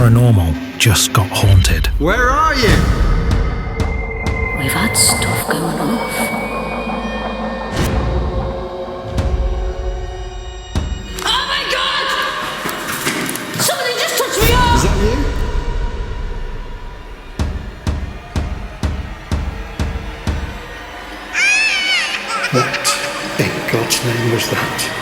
paranormal just got haunted. Where are you? We've had stuff going off. Oh my God! Somebody just touched me off! Is that you? What in God's name was that?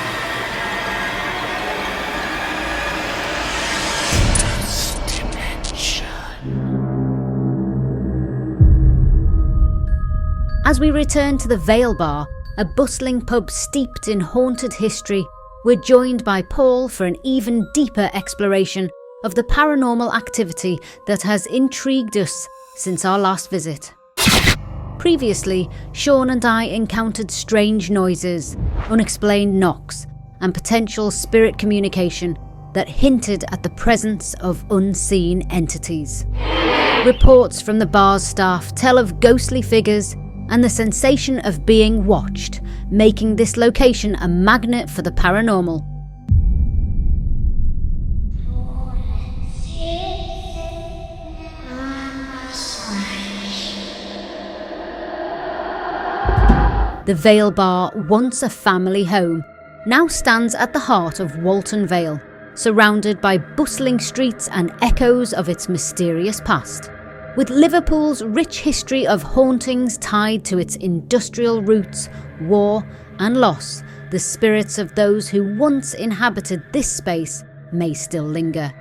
As we return to the Vale Bar, a bustling pub steeped in haunted history, we're joined by Paul for an even deeper exploration of the paranormal activity that has intrigued us since our last visit. Previously, Sean and I encountered strange noises, unexplained knocks, and potential spirit communication that hinted at the presence of unseen entities. Reports from the bar's staff tell of ghostly figures and the sensation of being watched, making this location a magnet for the paranormal. The Vale Bar, once a family home, now stands at the heart of Walton Vale, surrounded by bustling streets and echoes of its mysterious past. With Liverpool's rich history of hauntings tied to its industrial roots, war and loss, the spirits of those who once inhabited this space may still linger.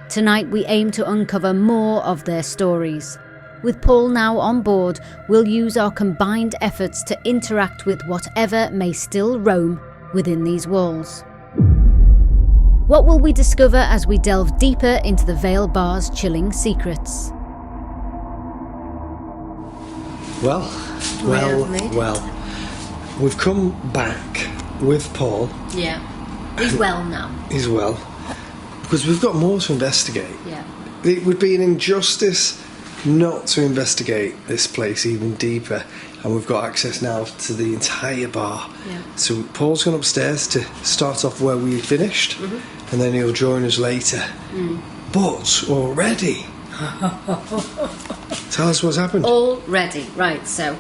Tonight we aim to uncover more of their stories. With Paul now on board, we'll use our combined efforts to interact with whatever may still roam within these walls. What will we discover as we delve deeper into the Vale Bar's chilling secrets? Well, we've come back with Paul. Yeah. He's well now. He's well. Because we've got more to investigate. Yeah. It would be an injustice not to investigate this place even deeper. And we've got access now to the entire bar. Yeah. So Paul's gone upstairs to start off where we finished. And then he'll join us later. But already... Tell us what's happened. Already, right, so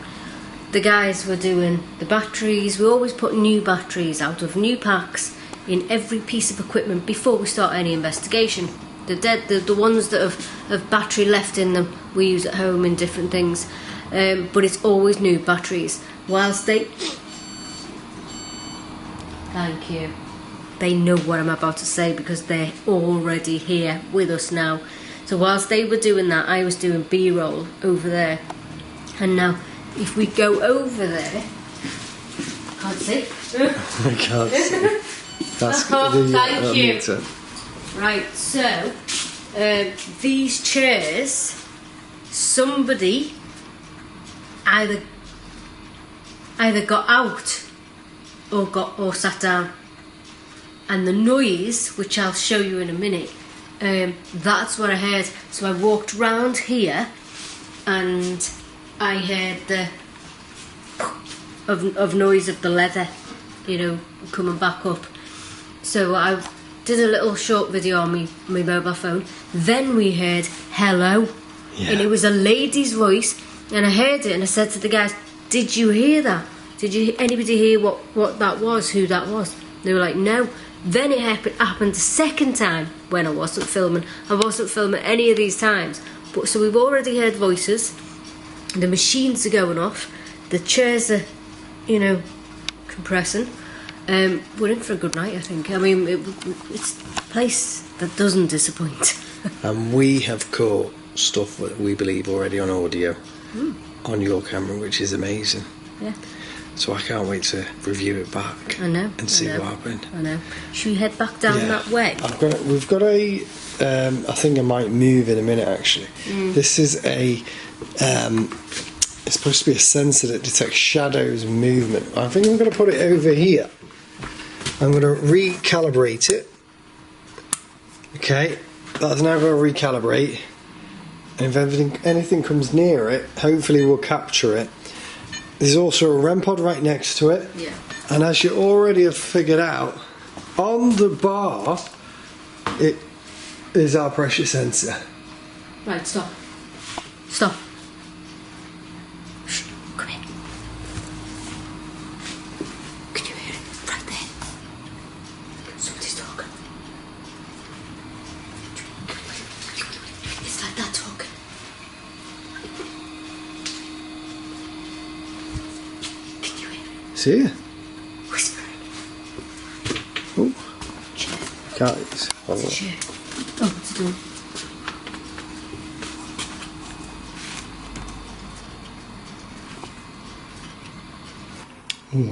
the guys were doing the batteries. We always put new batteries out of new packs in every piece of equipment before we start any investigation. The ones that have battery left in them we use at home in different things, but it's always new batteries. Whilst they... Thank you. They know what I'm about to say because they're already here with us now. So whilst they were doing that, I was doing B-roll over there. And now, if we go over there... Can't see? I can't see. That's thank you. Right, so, these chairs, somebody either got out or sat down. And the noise, which I'll show you in a minute, that's what I heard. So I walked round here and I heard the of noise of the leather, coming back up. So I did a little short video on my mobile phone. Then we heard hello. Yeah. And it was a lady's voice, and I heard it and I said to the guys, did you hear that? Did anybody hear what that was, who that was? They were like, no. Then it happened the second time when I wasn't filming. I wasn't filming any of these times. But so we've already heard voices. The machines are going off. The chairs are, compressing. We're in for a good night, I think. I mean, it's a place that doesn't disappoint. And we have caught stuff that we believe already on audio on your camera, which is amazing. Yeah. So I can't wait to review it back. I know. And see what happened. I know. Should we head back down that way? We've got a. I think I might move in a minute. Actually, this is a. It's supposed to be a sensor that detects shadows and movement. I think I'm going to put it over here. I'm going to recalibrate it. Okay, that's now going to recalibrate. And if anything comes near it, hopefully we'll capture it. There's also a REM pod right next to it. Yeah. And as you already have figured out, on the bar, is our pressure sensor. Right, stop. Stop. Shh, come here. Can you hear it? Right there. Somebody's talking. It's like that talking. Can you hear it? See ya. Whispering. Oh, Chair. guys. It's a chair. Oh, it's a door.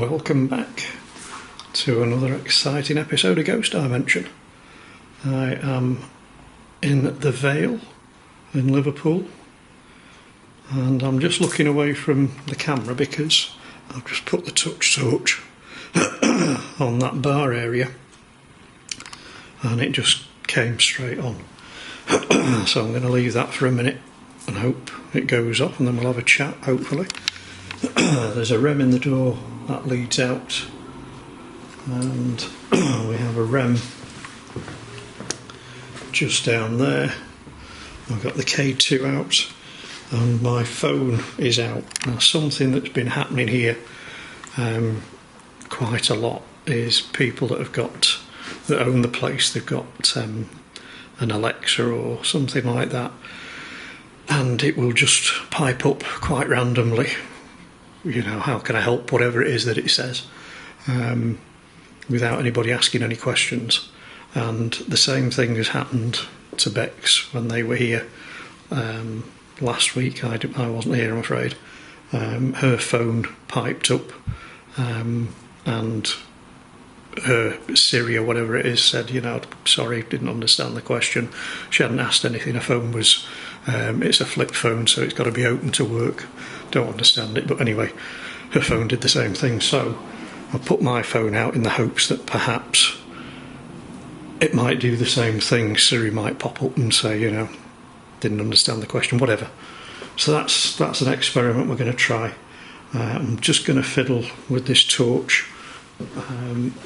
Welcome back to another exciting episode of Ghost Dimension. I am in the Vale in Liverpool, and I'm just looking away from the camera because I've just put the touch torch on that bar area and it just came straight on. So I'm going to leave that for a minute and hope it goes off, and then we'll have a chat, hopefully. There's a rem in the door that leads out, and we have a rem just down there. I've got the K2 out and my phone is out. Now, something that's been happening here quite a lot is people that own the place, they've got an Alexa or something like that, and it will just pipe up quite randomly, you know, how can I help, whatever it is that it says, without anybody asking any questions. And the same thing has happened to Bex when they were here last week. I wasn't here, I'm afraid. Her phone piped up, and her Siri or whatever it is said, you know, sorry, didn't understand the question. She hadn't asked anything. Her phone was, it's a flip phone, so it's got to be open to work. Don't understand it, but anyway, her phone did the same thing. So I put my phone out in the hopes that perhaps it might do the same thing. Siri might pop up and say, you know, didn't understand the question, whatever. So that's an experiment we're going to try. I'm just going to fiddle with this torch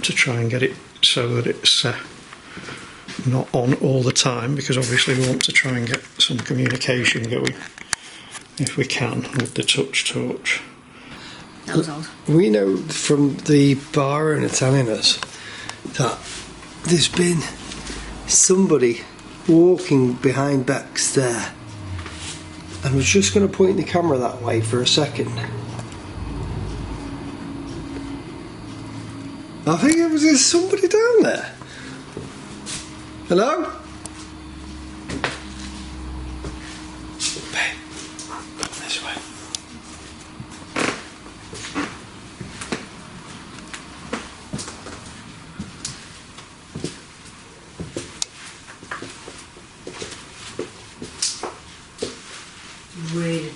to try and get it so that it's not on all the time, because obviously we want to try and get some communication going if we can with the touch torch. That was odd. We know from the bar owner telling us that there's been somebody walking behind Bex there, and we're just going to point the camera that way for a second. I think there's somebody down there. Hello? Babe, this way. Really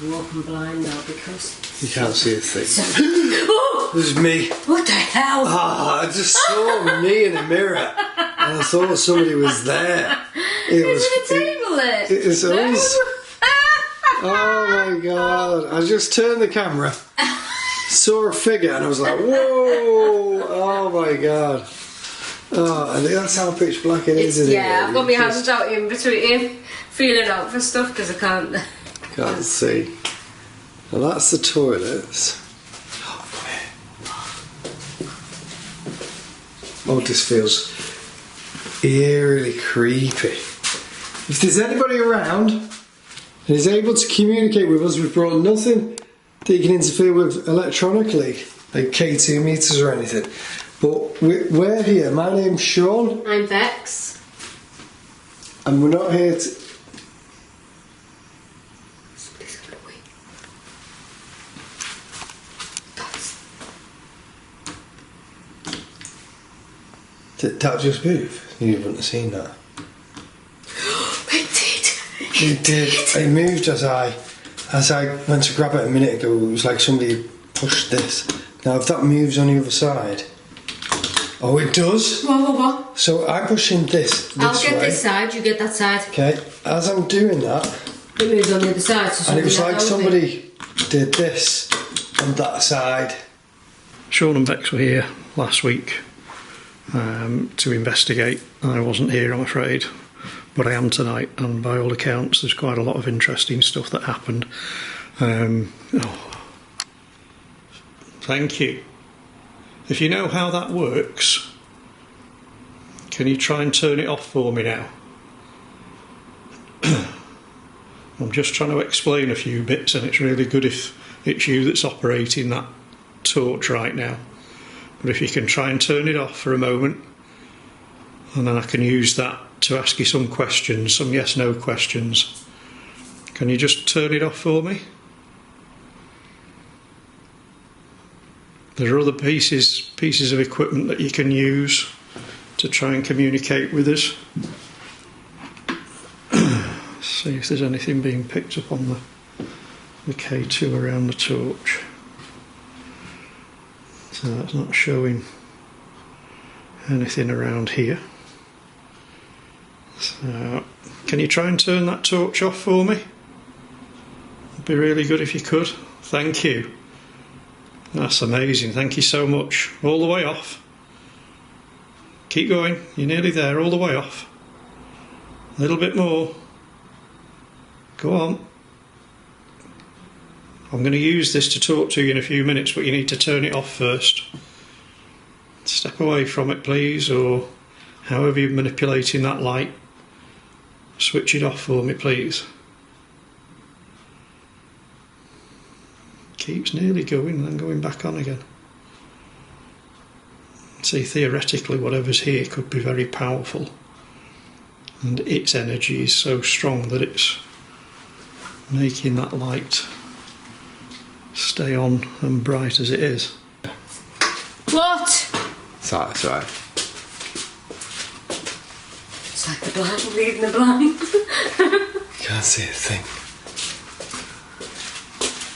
walking blind now because You can't see a thing. oh, There's me. what the hell? I just saw me in a mirror and I thought somebody was there. It There's a table there. It was always. Oh my god. I just turned the camera, saw a figure, and I was like, whoa! Oh my god. Oh, and that's how pitch black it is, isn't it? Yeah, I've got my hands out in between, feeling out for stuff because I Can't see. Well, that's the toilets. Oh, come here. Oh, this feels eerily creepy. If there's anybody around and is able to communicate with us, we've brought nothing that you can interfere with electronically, like K2 meters or anything. But we're here. My name's Sean. I'm Bex. And we're not here to... Somebody's gonna wait. Did that just move? You wouldn't have seen that. It did. It did. It moved as I went to grab it a minute ago. It was like somebody pushed this. Now, if that moves on the other side... Oh, it does? What? So I'm pushing this I'll get way. this side, you get that side. Okay, as I'm doing that... It moves on the other side. So and it was somebody like else owns it. somebody did this on that side. Sean and Bex were here last week to investigate. I wasn't here, I'm afraid. but I am tonight, and by all accounts there's quite a lot of interesting stuff that happened. Thank you. If you know how that works, can you try and turn it off for me now? I'm just trying to explain a few bits, and it's really good if it's you that's operating that torch right now. But if you can try and turn it off for a moment, and then I can use that to ask you some questions, some yes-no questions. Can you just turn it off for me? There are other pieces of equipment that you can use to try and communicate with us. See if there's anything being picked up on the K2 around the torch. So that's not showing anything around here. So, can you try and turn that torch off for me? It'd be really good if you could. Thank you. That's amazing. Thank you so much. All the way off. Keep going. You're nearly there. All the way off. A little bit more. Go on. I'm going to use this to talk to you in a few minutes, but you need to turn it off first. Step away from it, please, or however you're manipulating that light. Switch it off for me, please. Keeps nearly going and then going back on again. See, theoretically, whatever's here could be very powerful, and its energy is so strong that it's making that light stay on and bright as it is. What? Sorry, it's alright. It's like the blind leading the blind. Can't see a thing.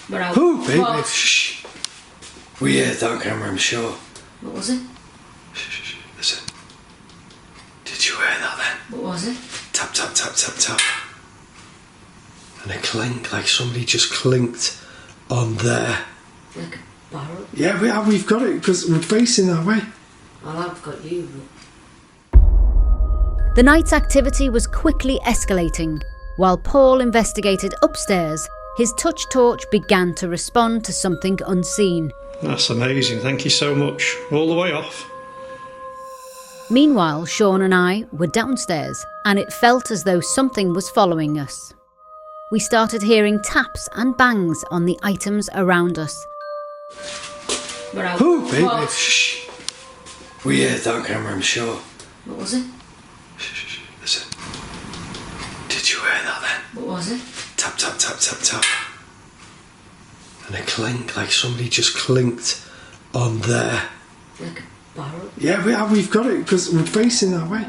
But I Oh, baby, what? shh. We heard that on camera, I'm sure. What was it? Shh, listen. Did you hear that then? What was it? Tap, tap, tap, tap, tap. And a clink, like somebody just clinked on there. Like a barrel? Yeah, we've got it, because we're facing that way. Well, I've got you. The night's activity was quickly escalating. While Paul investigated upstairs, his touch torch began to respond to something unseen. That's amazing. Thank you so much. All the way off. Meanwhile, Sean and I were downstairs, and it felt as though something was following us. We started hearing taps and bangs on the items around us. But I Oh, baby, what? shh. We heard that on camera, I'm sure. What was it? Shh, listen. Did you hear that then? What was it? Tap, tap, tap, tap, tap. And a clink, like somebody just clinked on there. Like a barrel? Yeah, we've got it, because we're facing that way.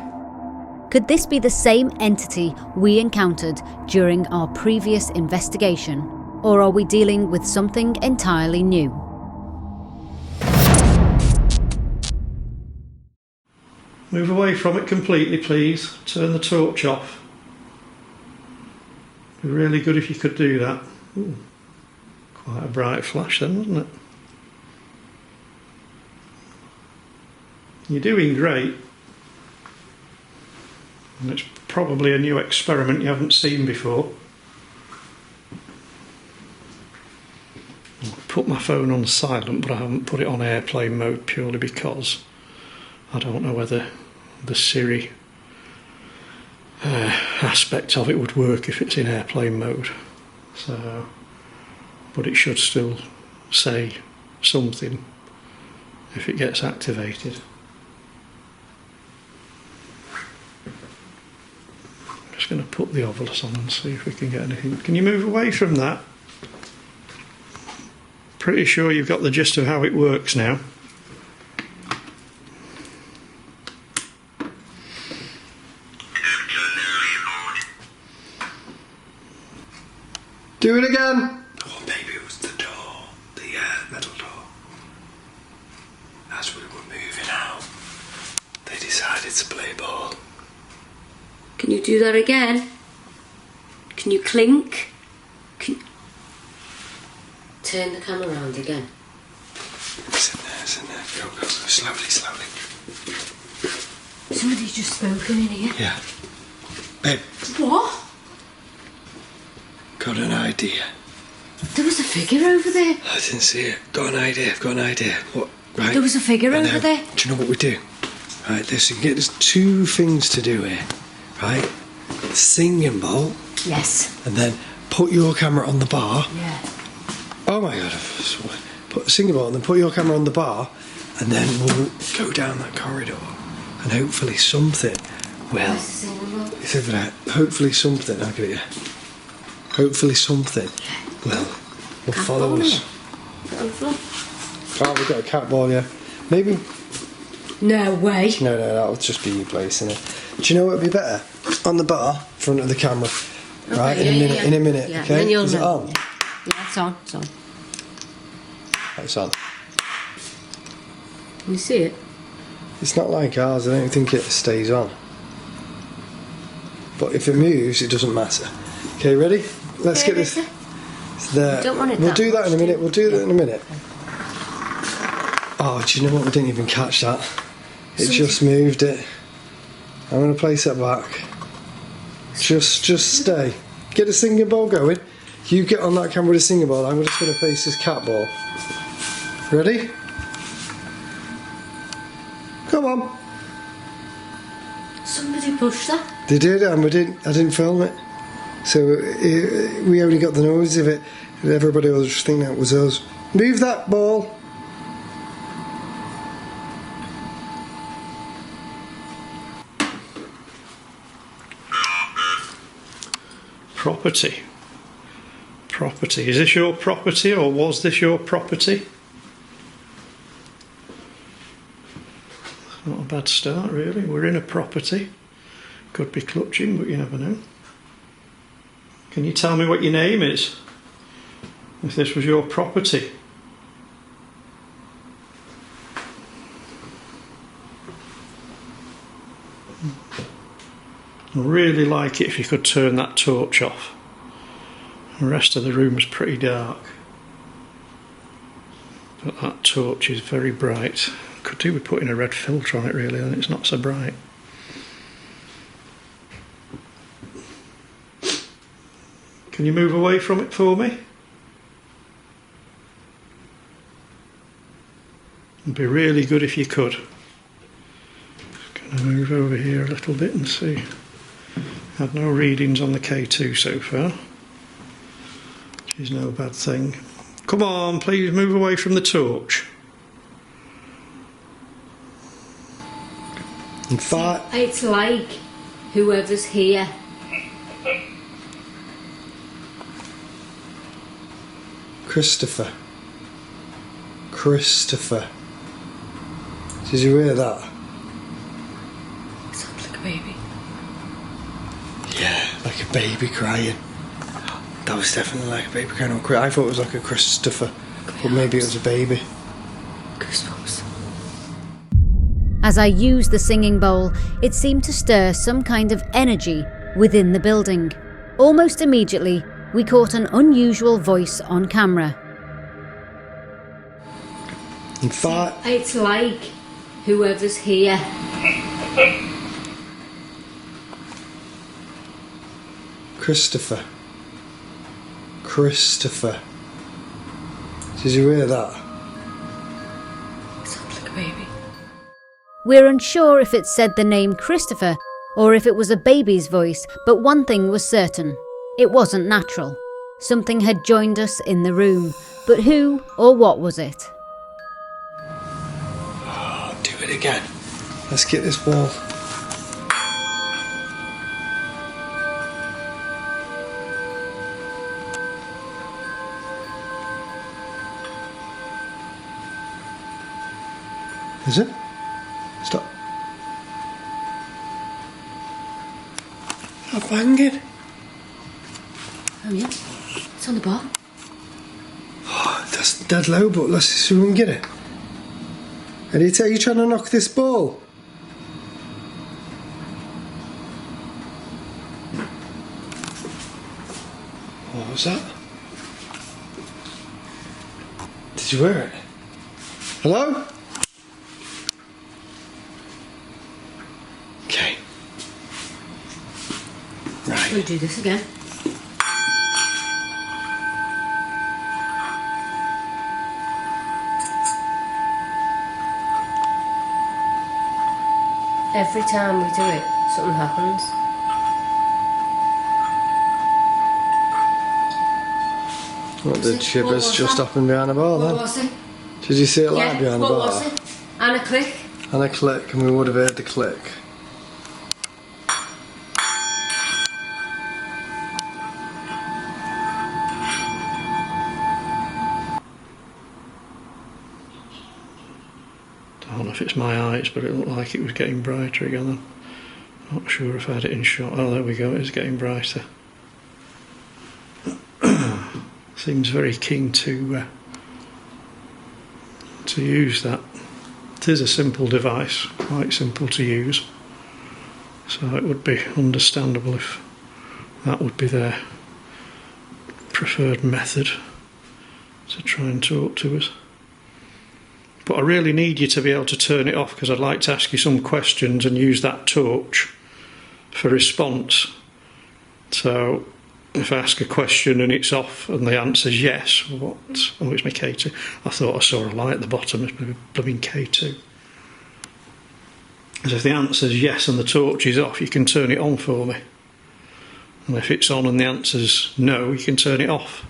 Could this be the same entity we encountered during our previous investigation, or are we dealing with something entirely new? Move away from it completely, please. Turn the torch off. It'd be really good if you could do that. Ooh, quite a bright flash then, wasn't it? You're doing great. And it's probably a new experiment you haven't seen before. I'll put my phone on silent, but I haven't put it on airplane mode purely because I don't know whether the Siri aspect of it would work if it's in airplane mode. So, but it should still say something if it gets activated. I'm just going to put the Ovilus on and see if we can get anything. Can you move away from that? Pretty sure you've got the gist of how it works now. Do it again. Oh, maybe it was the door, the metal door. As we were moving out, they decided to play ball. Can you do that again? Can you clink? Turn the camera around again. It's in there. Go, slowly. Somebody's just spoken in here. Yeah. Babe, What? got an idea. There was a figure over there. I didn't see it. Got an idea. What? Right. There was a figure I over know. there. Do you know what we do? Right, listen, there's two things to do here. Right? Singing bowl, Yes. and then put your camera on the bar. Yeah. Oh my god. Put a singing bowl and then put your camera on the bar, and then we'll go down that corridor, and hopefully something will. It's over there. Hopefully something. I'll get it. Hopefully something will follow us. Oh, we've got a cat ball, yeah. Maybe. No way. No, that'll just be you placing it. Do you know what would be better? On the bar, front of the camera. Right, Okay, in a minute, Yeah, okay? then you'll Is it know. on? Yeah, it's on. It's on. It's on. Can you see it? It's not like ours, I don't think it stays on. But if it moves, it doesn't matter. Okay, ready? Let's get this. It's there. You don't want it We'll that do that in a much, minute. do We'll do that in a minute. Oh, do you know what? We didn't even catch that. It just moved it. I'm going to place it back. Just stay. Get a singing bowl going. You get on that camera with a singing bowl. I'm just going to face this cat ball. Ready? Come on. Somebody pushed that. They did, and I didn't film it. So we only got the noise of it, and everybody else just think that was us. Move that ball. Property. Is this your property, or was this your property? Not a bad start, really. We're in a property. Could be clutching, but you never know. Can you tell me what your name is? If this was your property. I'd really like it if you could turn that torch off. The rest of the room's pretty dark. But that torch is very bright. Could do with putting a red filter on it, really, then it's not so bright. Can you move away from it for me? It'd be really good if you could. Just going to move over here a little bit and see. Had no readings on the K2 so far, which is no bad thing. Come on, please move away from the torch. In fact, It's like whoever's here. Christopher. Did you hear that? It sounds like a baby. Yeah, like a baby crying. That was definitely like a baby crying. I thought it was like a Christopher, but maybe it was a baby. Goosebumps. As I used the singing bowl, it seemed to stir some kind of energy within the building. Almost immediately, we caught an unusual voice on camera. In fact, It's like whoever's here. Christopher. Did you hear that? It sounds like a baby. We're unsure if it said the name Christopher or if it was a baby's voice, but one thing was certain. It wasn't natural. Something had joined us in the room, but who or what was it? Oh, do it again. Let's get this ball. Is it? Stop. Stop banging. Oh yeah, it's on the bar. Oh, that's dead low, but let's see if we can get it. And are you trying to knock this ball? What was that? Did you hear it? Hello? Okay. We'll do this again. Every time we do it, something happens. What did Shivers was just that? happen behind the bar What then? was it? Did you see it live Yeah, behind the what bar? was it? And a click. And a click, and we would have heard the click. I don't know if it's my eyes, but it looked like it was getting brighter again then. Not sure if I had it in shot. Oh, there we go, it's getting brighter. Seems very keen to use that. It is a simple device, quite simple to use, so it would be understandable if that would be their preferred method to try and talk to us. But I really need you to be able to turn it off, because I'd like to ask you some questions and use that torch for response. So if I ask a question and it's off and the answer's yes, what? Oh, it's my K2. I thought I saw a light at the bottom. It's my blooming K2. Because if the answer's yes and the torch is off, you can turn it on for me. And if it's on and the answer's no, you can turn it off.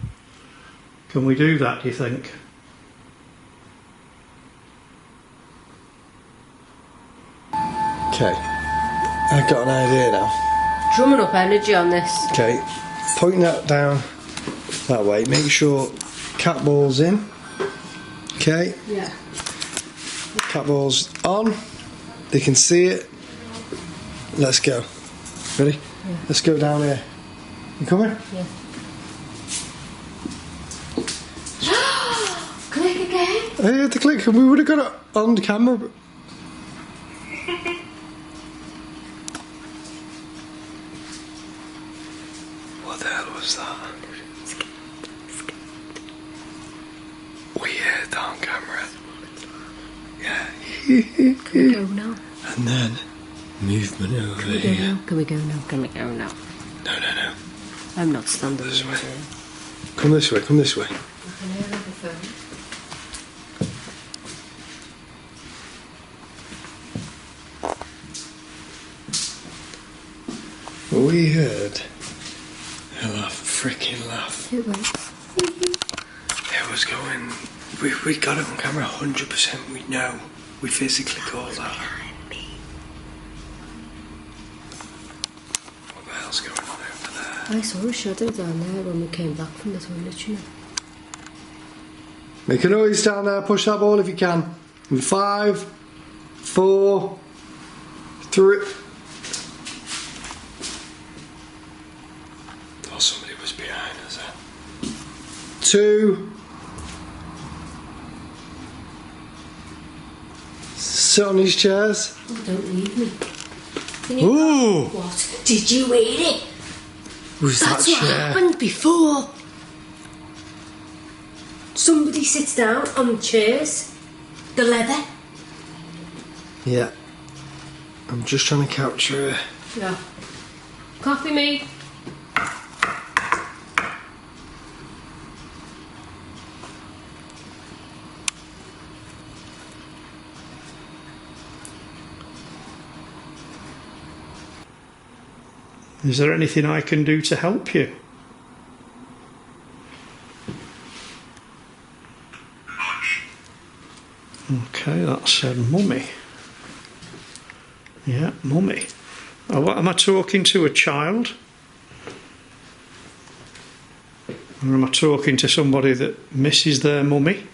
Can we do that, do you think? Okay, I've got an idea now. Drumming up energy on this. Okay, point that down that way. Make sure cat ball's in. Okay, Yeah. cat ball's on. They can see it. Let's go. Ready? Yeah. Let's go down here. You coming? Yeah. Click again. I heard the click, and we would have got it on the camera. But what the hell was that? We heard that on camera. Yeah. Can we go now? And then movement over here. Can we go now? Can we go now? No, no, no. I'm not standing This there. way. Come this way, come this way. I can hear everything. We heard a laugh, freaking laugh. It went. It was going. We got it on camera 100%. We know. We physically called that. What the hell's going on over there? I saw a shadow down there when we came back from the toilet, you know. Make a noise down there. Push that ball if you can. In 5, 4, 3. Oh, somebody was behind us then. 2. Sit on these chairs. Oh, don't leave me. Can you Ooh! What? Did you hear it? Was That's that what chair? happened before. Somebody sits down on the chairs. The leather. Yeah. I'm just trying to capture it. Yeah. Copy me. Is there anything I can do to help you? Okay, that said mummy. Yeah, mummy. Oh, what, am I talking to a child? Or am I talking to somebody that misses their mummy?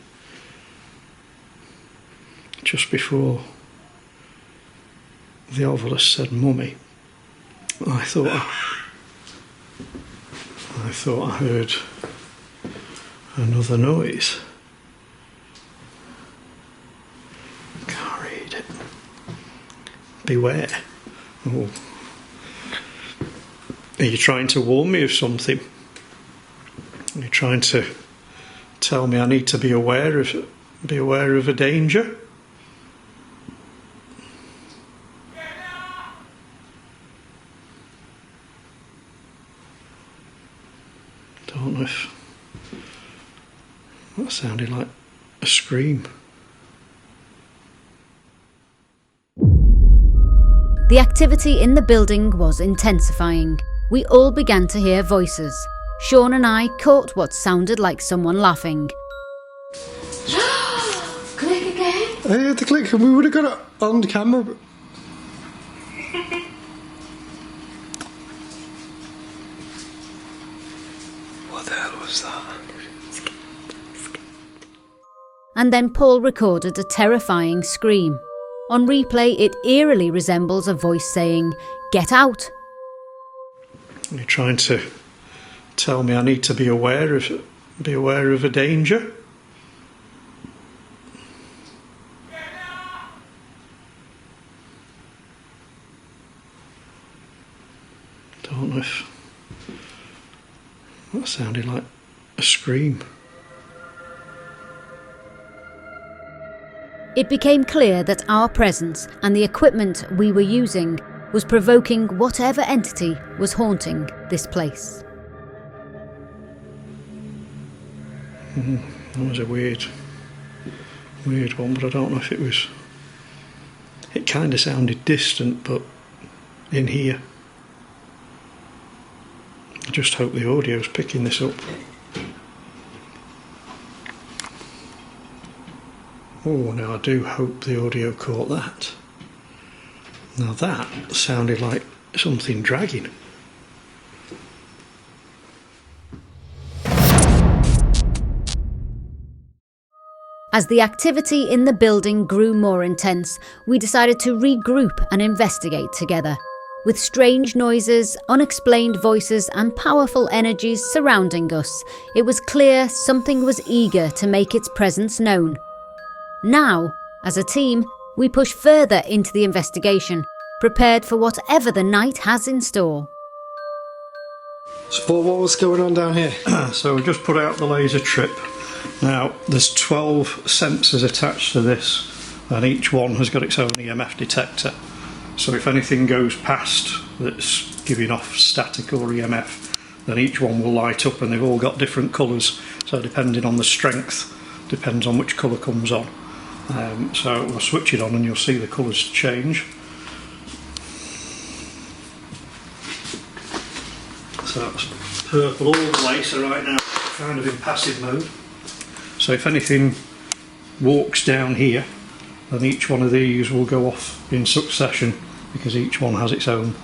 Just before the ovilus said mummy, I thought I heard another noise. Can't read it. Beware. Oh. Are you trying to warn me of something? Are you trying to tell me I need to be aware of a danger? Don't know if that sounded like a scream. The activity in the building was intensifying. We all began to hear voices. Sean and I caught what sounded like someone laughing. Click again. I heard the click and we would have got it on camera. What the hell was that? And then Paul recorded a terrifying scream. On replay, it eerily resembles a voice saying, "Get out." You're trying to tell me I need to be aware of a danger? Don't know if that sounded like a scream. It became clear that our presence and the equipment we were using was provoking whatever entity was haunting this place. That was a weird one, but I don't know if it was... It kind of sounded distant, but in here. I just hope the audio's picking this up. Oh, now I do hope the audio caught that. Now that sounded like something dragging. As the activity in the building grew more intense, we decided to regroup and investigate together. With strange noises, unexplained voices and powerful energies surrounding us, it was clear something was eager to make its presence known. Now, as a team, we push further into the investigation, prepared for whatever the night has in store. So, what was going on down here? So we just put out the laser trip. Now, there's 12 sensors attached to this, and each one has got its own EMF detector. So if anything goes past that's giving off static or EMF, then each one will light up, and they've all got different colours. So depending on the strength, depends on which colour comes on. So we'll switch it on and you'll see the colours change. So that's purple all the way, so right now it's kind of in passive mode. So if anything walks down here, then each one of these will go off in succession, because each one has its own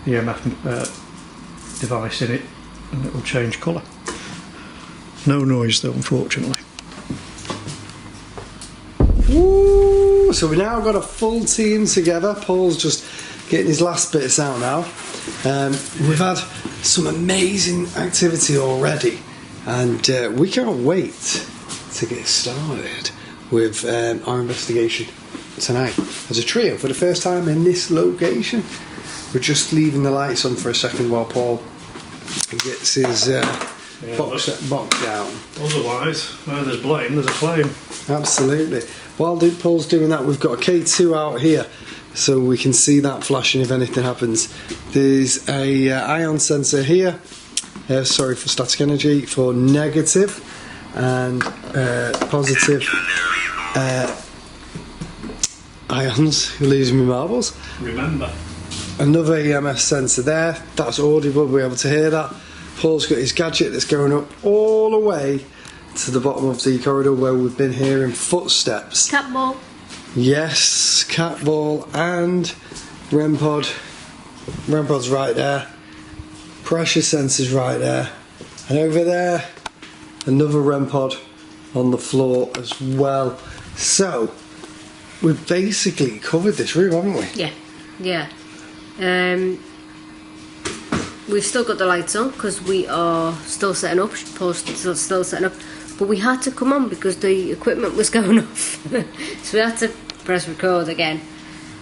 EMF device in it, and it will change colour. No noise though, unfortunately. Woo! So we now got a full team together. Paul's just getting his last bits out now. We've had some amazing activity already, and we can't wait to get started with our investigation tonight as a trio for the first time in this location. We're just leaving the lights on for a second while Paul gets his box down. Otherwise, where there's blame, there's a flame. Absolutely. While Paul's doing that, we've got a K2 out here, so we can see that flashing if anything happens. There's a ion sensor here, sorry for static energy, for negative and positive ions. You're losing me marbles. Remember. Another EMF sensor there, that's audible, we'll be able to hear that. Paul's got his gadget that's going up all the way to the bottom of the corridor where we've been hearing footsteps. Cat ball. Yes, cat ball and REM pod. REM pod's right there. Pressure sensor's right there. And over there, another REM pod on the floor as well. So, we've basically covered this room, haven't we? Yeah. We've still got the lights on because we are still setting up. Paul's still setting up. But we had to come on because the equipment was going off. So we had to press record again.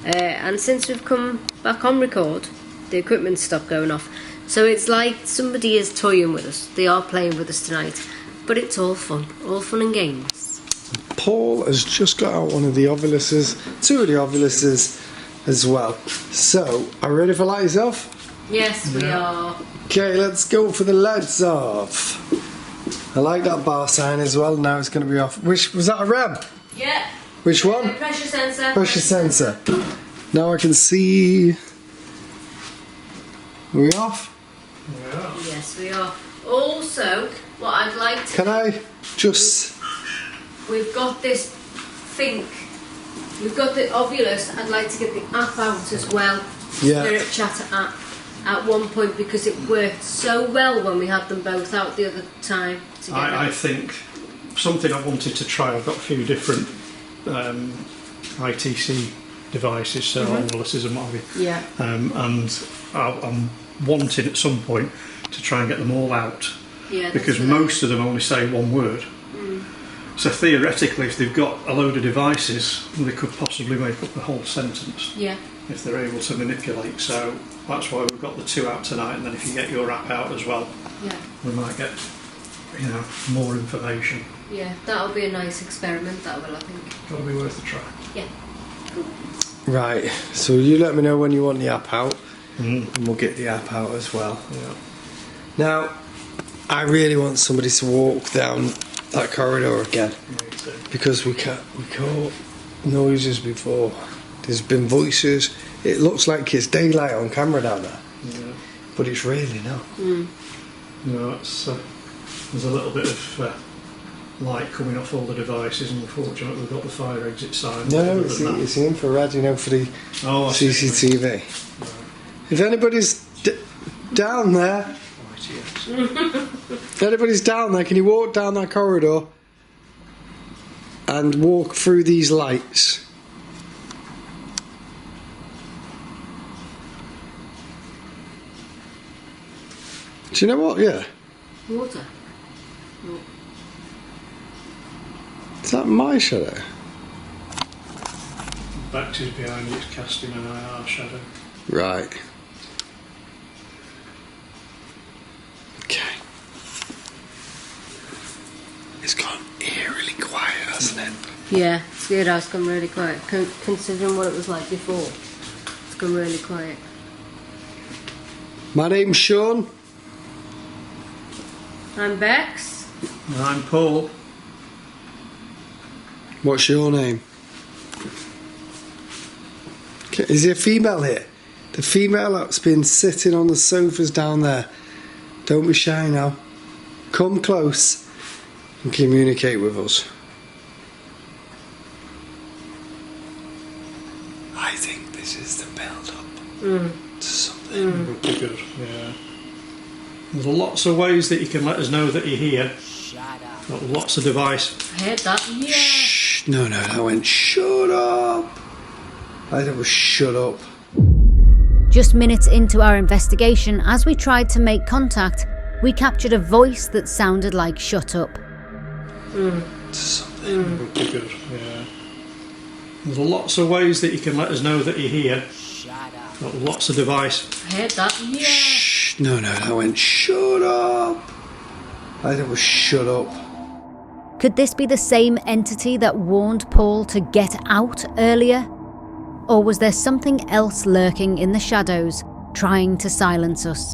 And since we've come back on record, the equipment stopped going off. So it's like somebody is toying with us. They are playing with us tonight. But it's all fun and games. Paul has just got out one of the ovuluses, two of the ovuluses as well. So, are you ready for lights off? Yes, we are. Okay, let's go for the lights off. I like that bar sign as well. Now it's going to be off. Which was that a reb? Yeah. Which one? Pressure sensor. Pressure sensor. Now I can see. Are we off? Yeah. Yes, we are. Also, what I'd like to... Can I just... We've got this think. We've got the Ovulus. I'd like to get the app out as well. Yeah. Spirit Chatter app at one point because it worked so well when we had them both out the other time together. I think something I wanted to try. I've got a few different ITC devices, so Ovuluses and what have you. Yeah. And I'm wanting at some point to try and get them all out. Yeah. Because most of them only say one word. So theoretically, if they've got a load of devices, they could possibly make up the whole sentence. Yeah. If they're able to manipulate. So that's why we've got the 2 out tonight, and then if you get your app out as well, Yeah. we might get, more information. Yeah. That'll be a nice experiment. That will, I think. Got to be worth a try. Yeah. Right, so you let me know when you want the app out, Mm. and we'll get the app out as well. Yeah. Now, I really want somebody to walk down that corridor again, Me too. because we caught noises before. There's been voices. It looks like it's daylight on camera down there, Yeah. but it's really not. No, it's there's a little bit of light coming off all the devices, and unfortunately we've got the fire exit sign. No, Other it's than that- the infrared, for the Oh, I see. CCTV. If anybody's down there, Right, yes. if anybody's down there, can you walk down that corridor and walk through these lights? Do you know what? Yeah. Water. Is that my shadow? Back is behind you, it's casting an IR shadow. Right. Okay. It's gone eerily quiet, hasn't it? Yeah. It's good. It's gone really quiet. Considering what it was like before, it's gone really quiet. My name's Sean. I'm Bex. And I'm Paul. What's your name? Okay, is there a female here? The female that's been sitting on the sofas down there. Don't be shy now. Come close and communicate with us. I think this is the build-up to something. Would be good, yeah. There's lots of ways that you can let us know that you're here. Got lots of device. I heard that. Yeah. Shh. No, that went shut up. I think it was shut up. Just minutes into our investigation, as we tried to make contact, we captured a voice that sounded like shut up. Something. Would be good, yeah. There's lots of ways that you can let us know that you're here. Got lots of device. I heard that. Yeah. Shh. No, that went shut up. I think it was shut up. Could this be the same entity that warned Paul to get out earlier? Or was there something else lurking in the shadows, trying to silence us?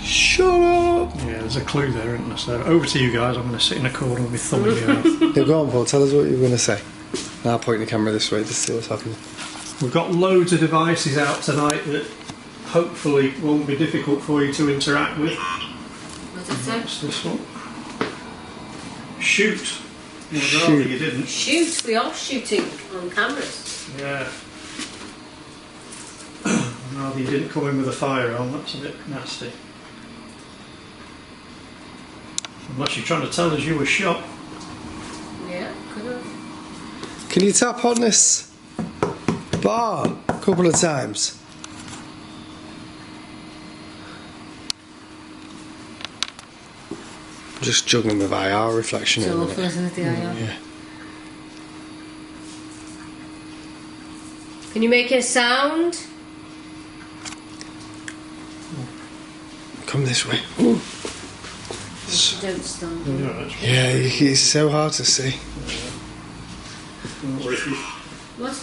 Shut up. Yeah, there's a clue there, isn't there? So over to you guys. I'm going to sit in a corner with my thumb in my mouth. Now go on, Paul. Tell us what you were going to say. Now I'll point the camera this way to see what's happening. We've got loads of devices out tonight that hopefully won't be difficult for you to interact with. What's it say? What's this one? Shoot. I'd rather Shoot. you didn't. Shoot. We are shooting on cameras. Yeah. I'd rather you didn't come in with a firearm. That's a bit nasty. Unless you're trying to tell us you were shot. Yeah. Could have. Can you tap on this bar a couple of times? Just juggling with IR reflection in a So awful, minute. isn't it, the IR? Yeah. Can you make a sound? Come this way. Ooh. Don't stand. Yeah, that's Yeah, it's so hard to see. Or if you, What?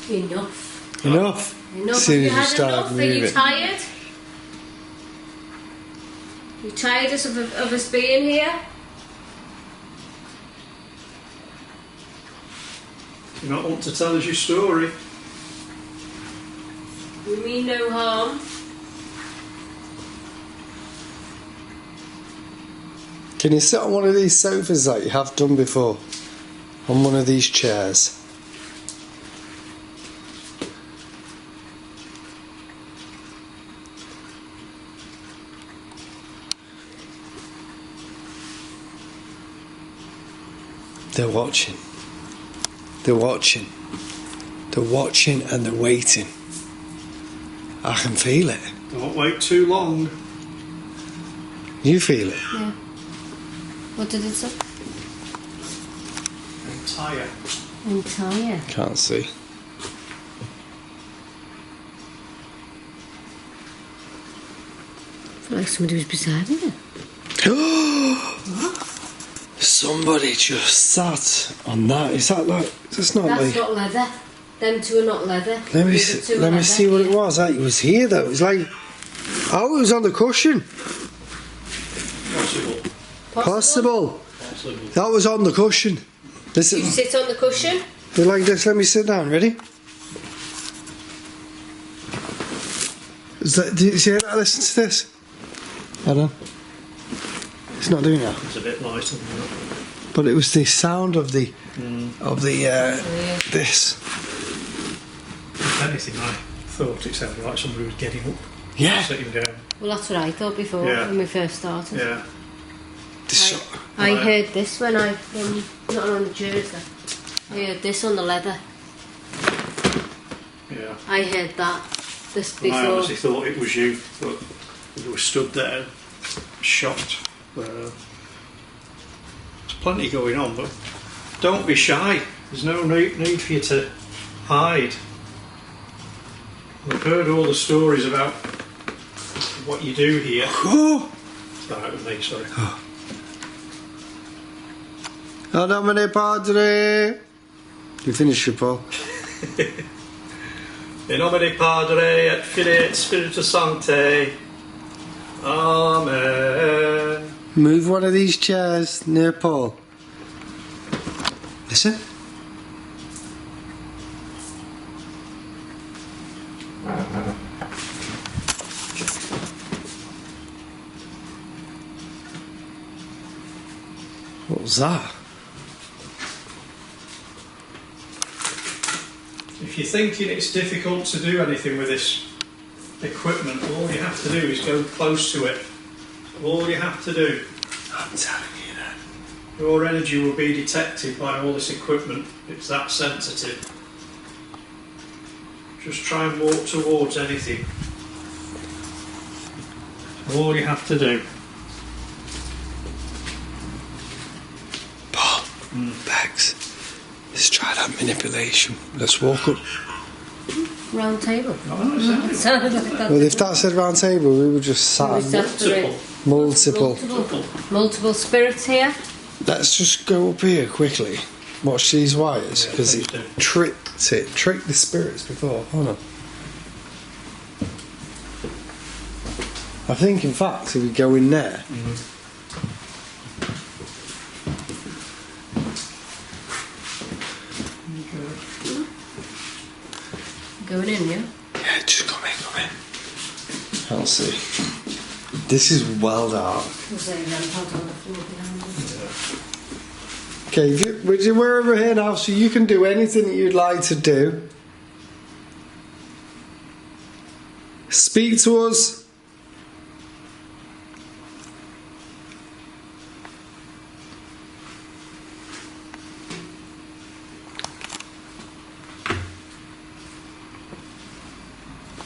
Enough. Enough. Enough. As soon Have you as you had start enough? Are you moving. tired? You tired of us being here? You not want to tell us your story? We mean no harm. Can you sit on one of these sofas like you have done before? On one of these chairs? They're watching. They're watching. They're watching and they're waiting. I can feel it. Don't wait too long. You feel it? Yeah. What did it say? Entire. Entire. Can't see. I feel like somebody was beside me. Somebody just sat on that. Is that like? That's not That's like. not leather. Them two are not leather. Let me The see, two are let me leather. see what it was. Like, it was here though. It was like. Oh, it was on the cushion. Possible. That was on the cushion. Listen. You sit on the cushion. Do you like this? Let me sit down. Ready? Is that, do you see that? Listen to this. Hold on. It's not doing that. It's a bit lighter than that. But it was the sound of the this. If anything, I thought it sounded like somebody was getting up, Yeah. sitting down. Well, that's what I thought before Yeah. when we first started. Yeah. This, I Right. heard this when not on the chairs there. I heard this on the leather. Yeah. I heard that this I before. honestly thought it was you, but you were stood there, shocked. There's plenty going on, but don't be shy. There's no need for you to hide. We've heard all the stories about what you do here. oh, That was me, sorry. Ad homine padre. You finished your Paul. In nomine Padre et Filii et Spiritus Sancti. Amen. Move one of these chairs near Paul. Listen. What was that? If you're thinking it's difficult to do anything with this equipment, all you have to do is go close to it. All you have to do. I'm telling you that. Your energy will be detected by all this equipment. It's that sensitive. Just try and walk towards anything. All you have to do. Paul, Bex, let's try that manipulation. Let's walk up. Round table. Oh, exactly. Sounded like that. Well, if that said round table, we would just sat We on sat for it. multiple. Multiple spirits here. Let's just go up here quickly. Watch these wires, Yeah, because please it do. tricked the spirits before. Hold on. I think, in fact, if we go in there, Going in, yeah? yeah, just come in. I'll see. This is well dark. We'll say then, hold on, the floor behind us. Okay, we're over here now, so you can do anything that you'd like to do. Speak to us.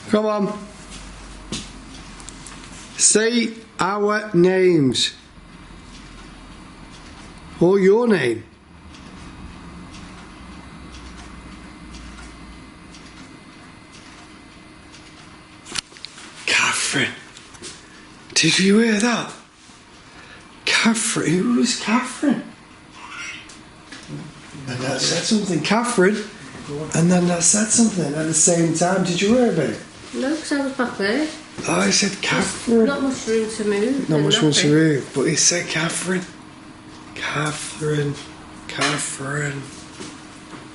Come on. Say our names. Or your name. Catherine. Did you hear that? Catherine. Who was Catherine? And that said something. Catherine, Go on. And then I said something at the same time. Did you hear me? No, because I was back there. Oh, I said Catherine. Not much room to move. Not and much room to nothing. move, but he said Catherine. Catherine. Catherine.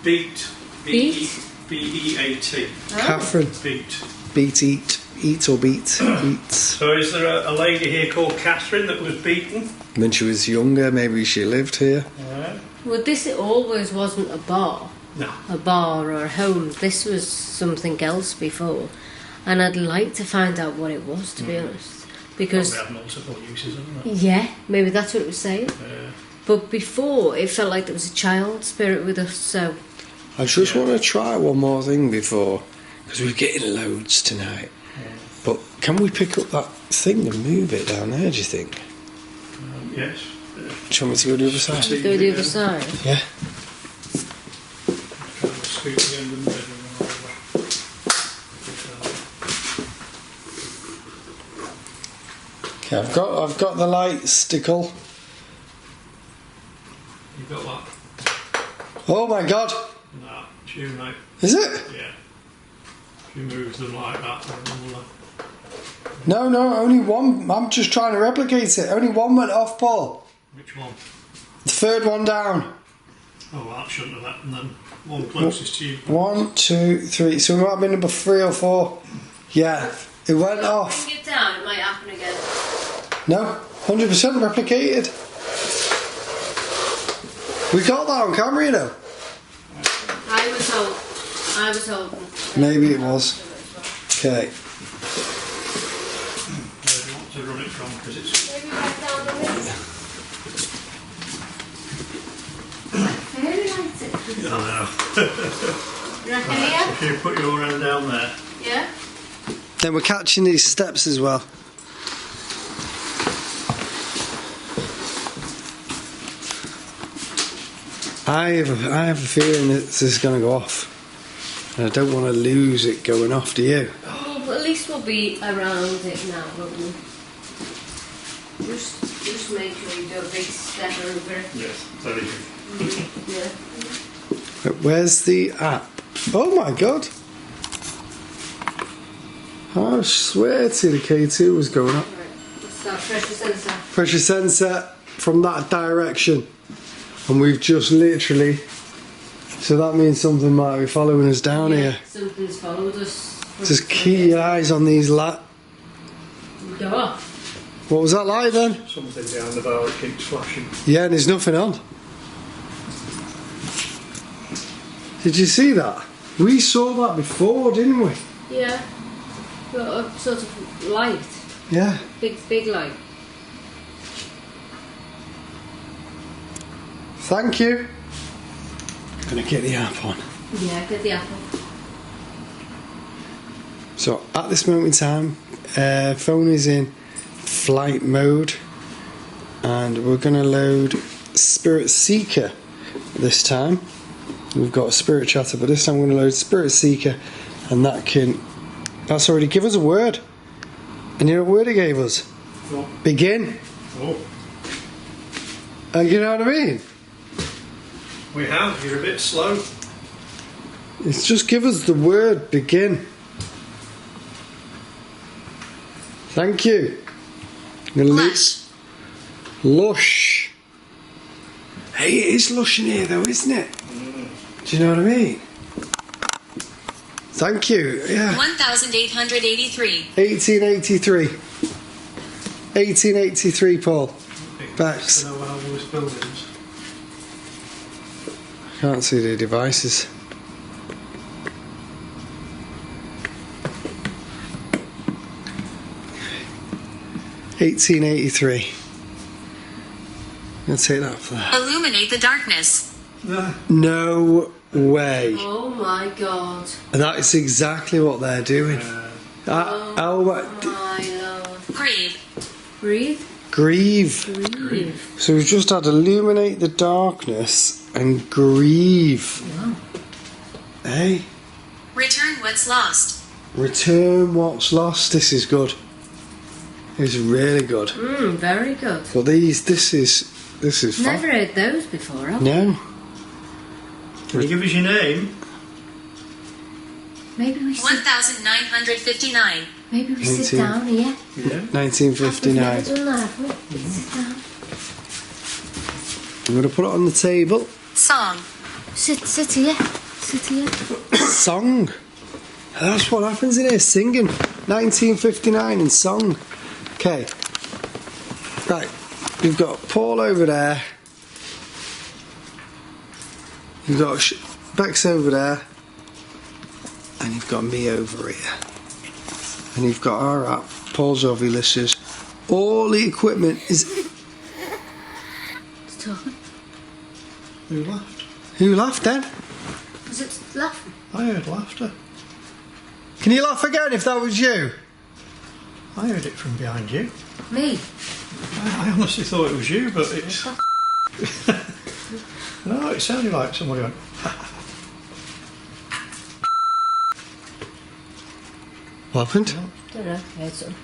Beat. Beat? B-E-A-T. Oh. Catherine. Beat. Beat, eat. Eat or beat. Eats. So is there a lady here called Catherine that was beaten? When she was younger, maybe she lived here. Yeah. Well, this always wasn't a bar. No. A bar or a home. This was something else before. And I'd like to find out what it was, to be honest. Because, Probably have multiple uses, haven't it? yeah, maybe that's what it was saying. Yeah. But before, it felt like there was a child spirit with us, so... I just want to try one more thing before, because we're getting loads tonight. But can we pick up that thing and move it down there, do you think? Yes. Do you want me to go to the other side? Go to the other side. Yeah. Kind of scoop the end of the bedroom and Okay, I've got the light stickle. You've got what? Oh my god! No, tune out. Is it? Yeah. If you move them like that, then we'll, No, only one. I'm just trying to replicate it. Only one went off, Paul. which one? The third one down. Oh, well, that shouldn't have happened then. One closest to you. 1, 2, 3. So we might be number 3 or 4. Yeah, it went off. Bring it down, it might happen again. No, 100% replicated. We got that on camera, you know. I was hoping. Maybe it was. Okay. Where do you want to run it from? Because it's... Maybe right down the middle. Very light it. I know. You reckon here? If you put your end down there. Yeah? Then we're catching these steps as well. I have a feeling that this is going to go off. And I don't want to lose it going off, do you? Oh, but at least we'll be around it now, won't we? Just make sure you do a big step over it. Yes, very good. Yeah. Where's the app? Oh my god! I swear to the K2 was going up. Right. What's that? Pressure sensor. Pressure sensor from that direction. And we've just literally... So that means something might be following us down here. Something's followed us. Just keep your eyes on these Go off. What was that like then? Something behind the bar that keeps flashing. Yeah, and there's nothing on. Did you see that? We saw that before, didn't we? Yeah. Got a sort of light. Yeah. Big light. Thank you. Gonna get the app on. Yeah, get the apple. So at this moment in time, phone is in flight mode, and we're gonna load Spirit Seeker this time. We've got a Spirit Chatter, but this time we're gonna load Spirit Seeker, and that's already give us a word. And you know what word it gave us? Oh. Begin. Oh. And you know what I mean? We have, you're a bit slow. It's just give us the word begin. Thank you. Lush. Lush. Hey, it is lush in here though, isn't it? Do you know what I mean? Thank you. Yeah. 1883. 1883. 1883, Paul. Bex. To know how all this buildings. Can't see the devices. $1883. I'm gonna take that for that. Illuminate the darkness. No way. Oh my god. And that is exactly what they're doing. Oh my. My lord. Breathe. Breathe. Grieve. So we've just had illuminate the darkness and grieve. Wow. Hey? Return what's lost. Return what's lost. This is good. It's really good. Very good. But this is fun. Never heard those before, have No. Can you give us your name? Maybe we sit. 1959. Maybe we sit 19. down here. Yeah. We've never 1959. done that, have we? Sit down. I'm going to put it on the table. Song. Sit here. Sit here. Song. That's what happens in here, singing. 1959 and song. Okay. Right. You've got Paul over there. You've got Bex over there. And you've got me over here. And you've got, alright, Paul's over here, says, all the equipment is... It's talking. Who laughed? Who laughed then? Was it laughing? I heard laughter. Can you laugh again if that was you? I heard it from behind you. Me? I honestly thought it was you, but it's... No, it sounded like somebody went... What happened? Don't know. I heard something.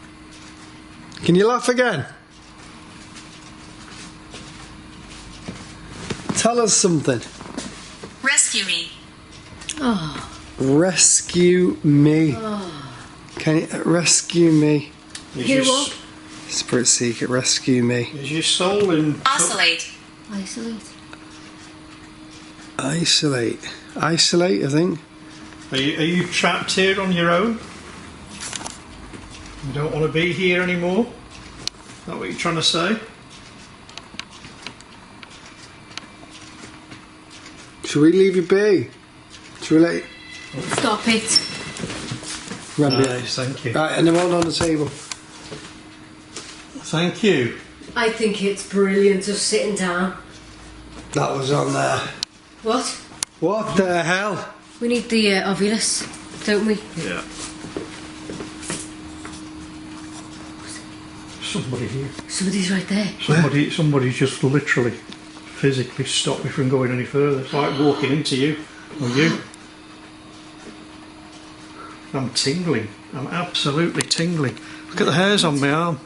Can you laugh again? Tell us something. Rescue me. Oh. Rescue me. Can you rescue me? Is Who your, what? Spirit Seeker, rescue me. is your soul in... Oscillate. Isolate. Isolate. Isolate, I think. Are you trapped here on your own? You don't want to be here anymore? Is that what you're trying to say? Should we leave you be? Should we let you... Stop it. Remember it. Nice, thank you. Right, and the one on the table. Thank you. I think it's brilliant just sitting down. That was on there. What? What the hell? We need the Ovulus, don't we? Yeah. Somebody here. Somebody's right there. Somebody just literally, physically stopped me from going any further. It's like walking into you, or you. I'm tingling. I'm absolutely tingling. Look at the hairs on my arm.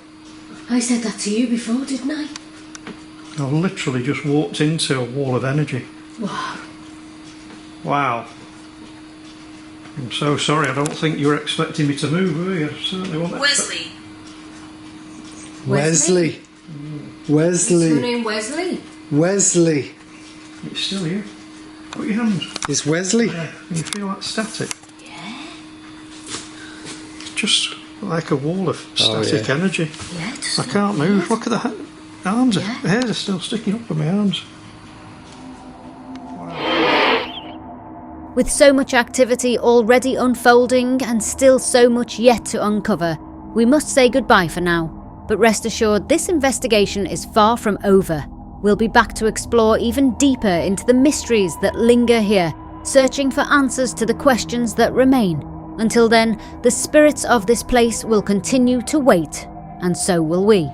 I said that to you before, didn't I? I literally just walked into a wall of energy. Wow. Wow. I'm so sorry. I don't think you were expecting me to move, were you? I certainly wasn't. Wesley. Wesley. Is your Wesley. name Wesley? Wesley. It's still you. Put your hands. It's Wesley. Yeah. Can you feel that static? Yeah. It's just like a wall of static yeah. energy. Yeah, just I can't move. Look at the arms. Yeah. The hairs are still sticking up on my arms. With so much activity already unfolding and still so much yet to uncover, we must say goodbye for now. But rest assured, this investigation is far from over. We'll be back to explore even deeper into the mysteries that linger here, searching for answers to the questions that remain. Until then, the spirits of this place will continue to wait, and so will we.